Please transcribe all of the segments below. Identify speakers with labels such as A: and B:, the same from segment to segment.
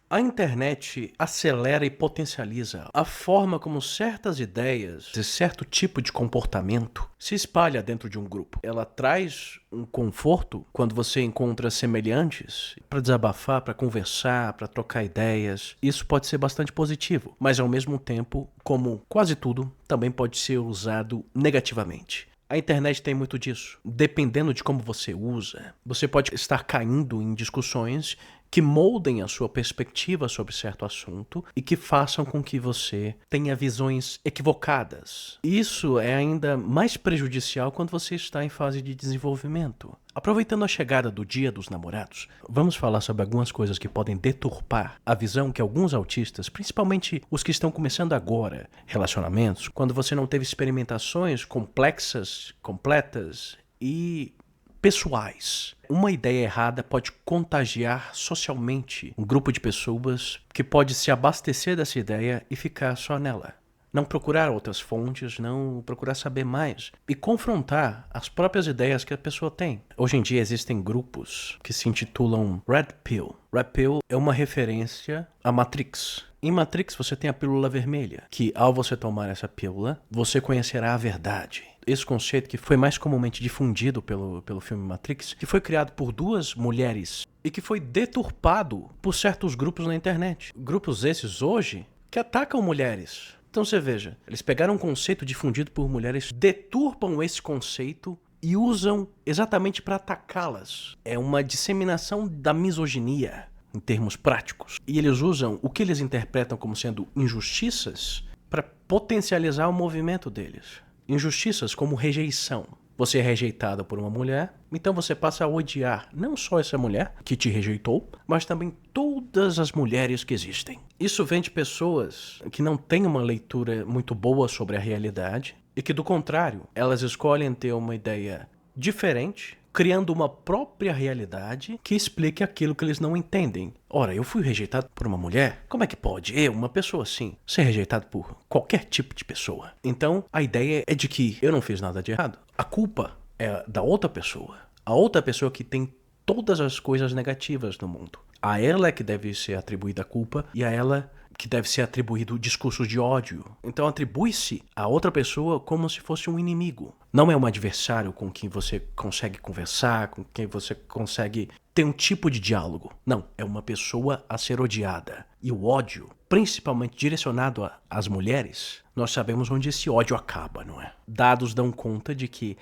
A: A internet acelera e potencializa a forma como certas ideias e certo tipo de comportamento se espalha dentro de um grupo. Ela traz um conforto quando você encontra semelhantes para desabafar, para conversar, para trocar ideias. Isso pode ser bastante positivo, mas ao mesmo tempo, como quase tudo, também pode ser usado negativamente. A internet tem muito disso. Dependendo de como você usa, você pode estar caindo em discussões que moldem a sua perspectiva sobre certo assunto e que façam com que você tenha visões equivocadas. Isso é ainda mais prejudicial quando você está em fase de desenvolvimento. Aproveitando a chegada do Dia dos Namorados, vamos falar sobre algumas coisas que podem deturpar a visão que alguns autistas, principalmente os que estão começando agora, relacionamentos, quando você não teve experimentações complexas, completas e pessoais. Uma ideia errada pode contagiar socialmente um grupo de pessoas que pode se abastecer dessa ideia e ficar só nela. Não procurar outras fontes, não procurar saber mais e confrontar as próprias ideias que a pessoa tem. Hoje em dia existem grupos que se intitulam Red Pill. Red Pill é uma referência a Matrix. Em Matrix você tem a pílula vermelha, que ao você tomar essa pílula, você conhecerá a verdade. Esse conceito que foi mais comumente difundido pelo filme Matrix, que foi criado por duas mulheres e que foi deturpado por certos grupos na internet. Grupos esses hoje que atacam mulheres. Então você veja, eles pegaram um conceito difundido por mulheres, deturpam esse conceito e usam exatamente para atacá-las. É uma disseminação da misoginia em termos práticos. E eles usam o que eles interpretam como sendo injustiças para potencializar o movimento deles. Injustiças como rejeição. Você é rejeitado por uma mulher, então você passa a odiar não só essa mulher que te rejeitou, mas também todas as mulheres que existem. Isso vem de pessoas que não têm uma leitura muito boa sobre a realidade e que, do contrário, elas escolhem ter uma ideia diferente, criando uma própria realidade que explique aquilo que eles não entendem. Ora, eu fui rejeitado por uma mulher? Como é que pode eu, uma pessoa assim, ser rejeitado por qualquer tipo de pessoa? Então, a ideia é de que eu não fiz nada de errado. A culpa é da outra pessoa. A outra pessoa que tem todas as coisas negativas no mundo. A ela é que deve ser atribuída a culpa e a ela que deve ser atribuído discursos de ódio. Então atribui-se a outra pessoa como se fosse um inimigo. Não é um adversário com quem você consegue conversar, com quem você consegue ter um tipo de diálogo. Não, é uma pessoa a ser odiada. E o ódio, principalmente direcionado às mulheres, nós sabemos onde esse ódio acaba, não é? Dados dão conta de que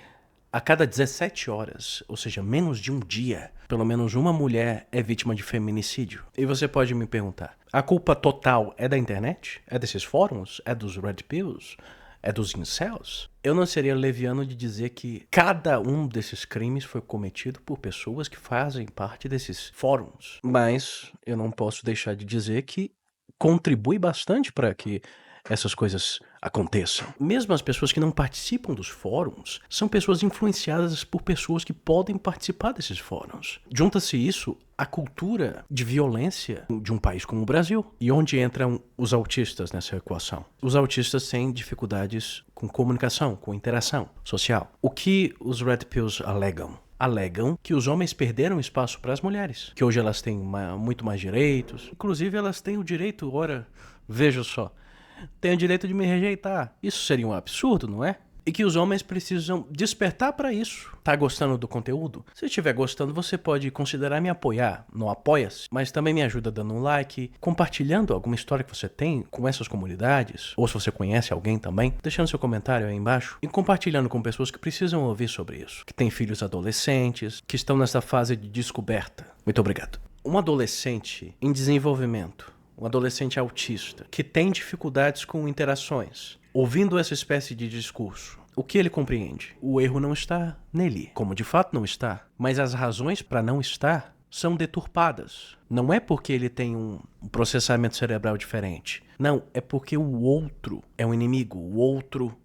A: a cada 17 horas, ou seja, menos de um dia, pelo menos uma mulher é vítima de feminicídio. E você pode me perguntar, a culpa total é da internet? É desses fóruns? É dos Red Pills? É dos incels? Eu não seria leviano de dizer que cada um desses crimes foi cometido por pessoas que fazem parte desses fóruns. Mas eu não posso deixar de dizer que contribui bastante para que essas coisas aconteçam. Mesmo as pessoas que não participam dos fóruns são pessoas influenciadas por pessoas que podem participar desses fóruns. Junta-se isso à cultura de violência de um país como o Brasil. E onde entram os autistas nessa equação? Os autistas têm dificuldades com comunicação, com interação social. O que os Red Pills alegam? Alegam que os homens perderam espaço para as mulheres, que hoje elas têm muito mais direitos, inclusive elas têm o direito, ora, veja só, têm o direito de me rejeitar. Isso seria um absurdo, não é? E que os homens precisam despertar para isso. Tá gostando do conteúdo? Se estiver gostando, você pode considerar me apoiar no Apoia-se, mas também me ajuda dando um like, compartilhando alguma história que você tem com essas comunidades, ou se você conhece alguém também, deixando seu comentário aí embaixo e compartilhando com pessoas que precisam ouvir sobre isso, que têm filhos adolescentes, que estão nessa fase de descoberta. Muito obrigado. Um adolescente em desenvolvimento, um adolescente autista, que tem dificuldades com interações, ouvindo essa espécie de discurso, o que ele compreende? O erro não está nele, como de fato não está, mas as razões para não estar são deturpadas. Não é porque ele tem um processamento cerebral diferente. Não, é porque o outro é um inimigo. O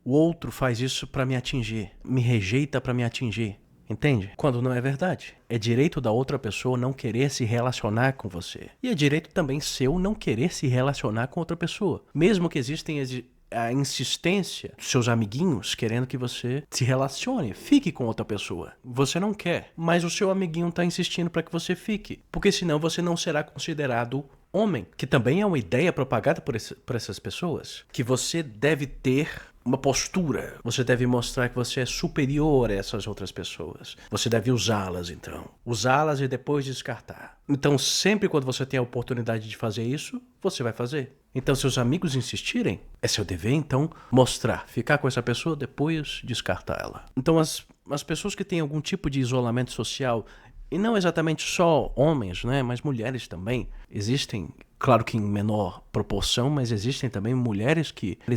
A: outro faz isso para me atingir, me rejeita para me atingir. Entende? Quando não é verdade. É direito da outra pessoa não querer se relacionar com você. E é direito também seu não querer se relacionar com outra pessoa. Mesmo que existem a insistência dos seus amiguinhos querendo que você se relacione, fique com outra pessoa. Você não quer, mas o seu amiguinho está insistindo para que você fique. Porque senão você não será considerado homem, que também é uma ideia propagada por essas pessoas, que você deve ter uma postura, você deve mostrar que você é superior a essas outras pessoas. Você deve usá-las, então. Usá-las e depois descartar. Então, sempre quando você tem a oportunidade de fazer isso, você vai fazer. Então, se os amigos insistirem, é seu dever, então, mostrar, ficar com essa pessoa, depois descartar ela. Então, as pessoas que têm algum tipo de isolamento social, e não exatamente só homens, né, mas mulheres também, existem, claro que em menor proporção, mas existem também mulheres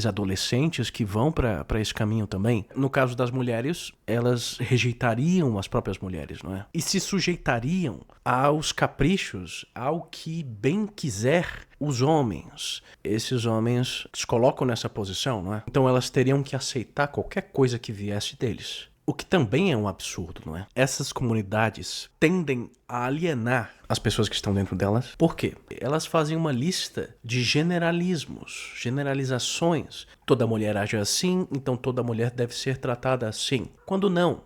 A: adolescentes que vão para esse caminho também. No caso das mulheres, elas rejeitariam as próprias mulheres, não é? E se sujeitariam aos caprichos, ao que bem quiser os homens. Esses homens se colocam nessa posição, não é? Então elas teriam que aceitar qualquer coisa que viesse deles. O que também é um absurdo, não é? Essas comunidades tendem a alienar as pessoas que estão dentro delas. Por quê? Elas fazem uma lista de generalismos, generalizações. Toda mulher age assim, então toda mulher deve ser tratada assim. Quando não,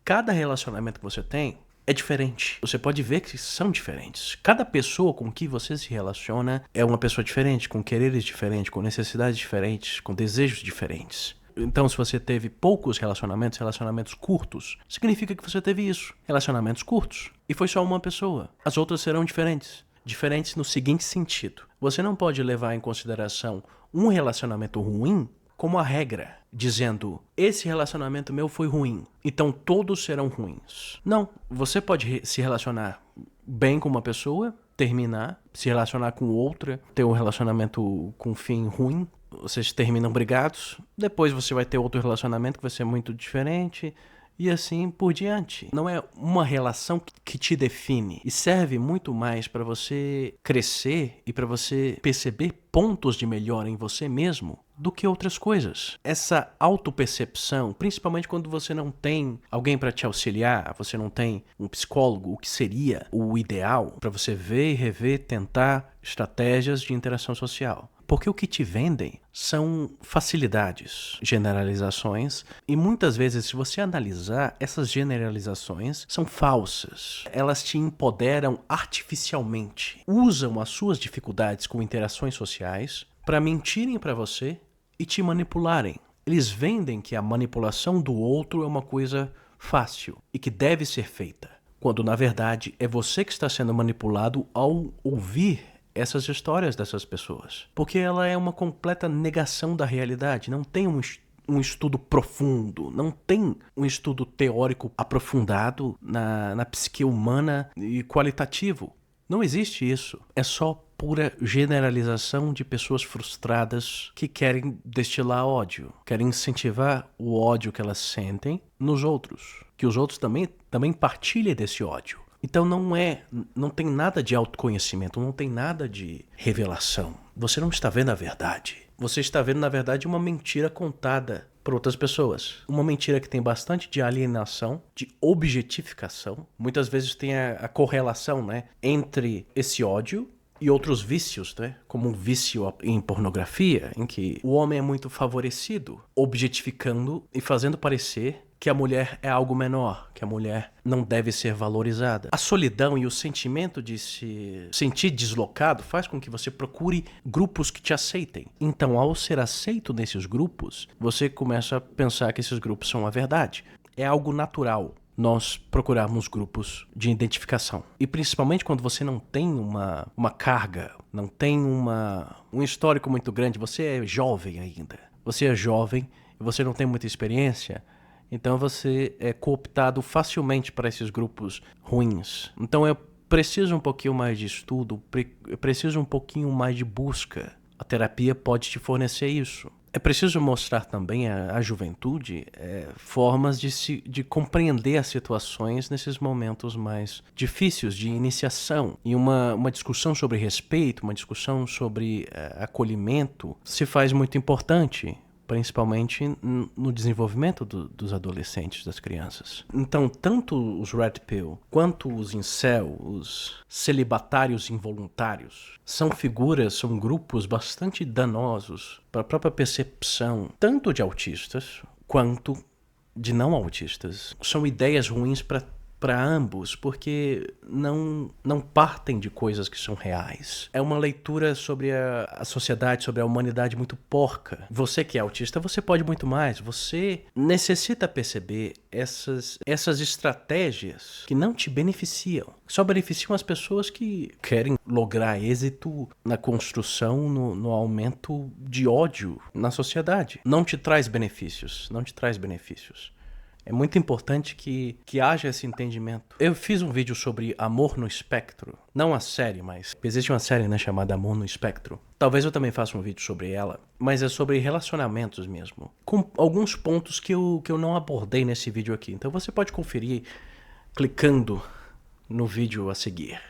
A: cada relacionamento que você tem é diferente. Você pode ver que são diferentes. Cada pessoa com que você se relaciona é uma pessoa diferente, com quereres diferentes, com necessidades diferentes, com desejos diferentes. Então, se você teve poucos relacionamentos curtos, significa que você teve isso, relacionamentos curtos. E foi só uma pessoa. As outras serão diferentes. Diferentes no seguinte sentido. Você não pode levar em consideração um relacionamento ruim como a regra, dizendo, esse relacionamento meu foi ruim, então todos serão ruins. Não, você pode se relacionar bem com uma pessoa, terminar, se relacionar com outra, ter um relacionamento com fim ruim, vocês terminam brigados, depois você vai ter outro relacionamento que vai ser muito diferente e assim por diante. Não é uma relação que te define e serve muito mais para você crescer e para você perceber pontos de melhora em você mesmo do que outras coisas. Essa autopercepção, principalmente quando você não tem alguém para te auxiliar, você não tem um psicólogo, o que seria o ideal para você ver e rever, tentar estratégias de interação social. Porque o que te vendem são facilidades, generalizações, e muitas vezes, se você analisar, essas generalizações são falsas. Elas te empoderam artificialmente, usam as suas dificuldades com interações sociais para mentirem para você e te manipularem. Eles vendem que a manipulação do outro é uma coisa fácil e que deve ser feita, quando na verdade é você que está sendo manipulado ao ouvir essas histórias dessas pessoas. Porque ela é uma completa negação da realidade, não tem um estudo profundo, não tem um estudo teórico aprofundado na psique humana e qualitativo. Não existe isso. É só pura generalização de pessoas frustradas que querem destilar ódio, querem incentivar o ódio que elas sentem nos outros, que os outros também partilhem desse ódio. Então não tem nada de autoconhecimento, não tem nada de revelação. Você não está vendo a verdade. Você está vendo, na verdade, uma mentira contada por outras pessoas. Uma mentira que tem bastante de alienação, de objetificação. Muitas vezes tem a correlação, né, entre esse ódio e outros vícios, né? Como um vício em pornografia, em que o homem é muito favorecido, objetificando e fazendo parecer que a mulher é algo menor, que a mulher não deve ser valorizada. A solidão e o sentimento de se sentir deslocado faz com que você procure grupos que te aceitem. Então, ao ser aceito nesses grupos, você começa a pensar que esses grupos são a verdade. É algo natural nós procurarmos grupos de identificação. E principalmente quando você não tem uma carga, não tem um histórico muito grande, você é jovem ainda. Você é jovem e você não tem muita experiência, então você é cooptado facilmente para esses grupos ruins. Então eu preciso um pouquinho mais de estudo, eu preciso um pouquinho mais de busca. A terapia pode te fornecer isso. É preciso mostrar também à juventude formas de compreender as situações nesses momentos mais difíceis de iniciação. E uma discussão sobre respeito, uma discussão sobre acolhimento se faz muito importante, principalmente no desenvolvimento dos adolescentes, das crianças. Então, tanto os Red Pill quanto os Incel, os celibatários involuntários, são grupos bastante danosos para a própria percepção, tanto de autistas quanto de não autistas. São ideias ruins para para ambos, porque não partem de coisas que são reais. É uma leitura sobre a sociedade, sobre a humanidade muito porca. Você que é autista, você pode muito mais. Você necessita perceber essas estratégias que não te beneficiam. Só beneficiam as pessoas que querem lograr êxito na construção, no aumento de ódio na sociedade. Não te traz benefícios. Não te traz benefícios. É muito importante que haja esse entendimento. Eu fiz um vídeo sobre Amor no Espectro. Não a série, mas existe uma série, né, chamada Amor no Espectro. Talvez eu também faça um vídeo sobre ela, mas é sobre relacionamentos mesmo. Com alguns pontos que eu não abordei nesse vídeo aqui. Então você pode conferir clicando no vídeo a seguir.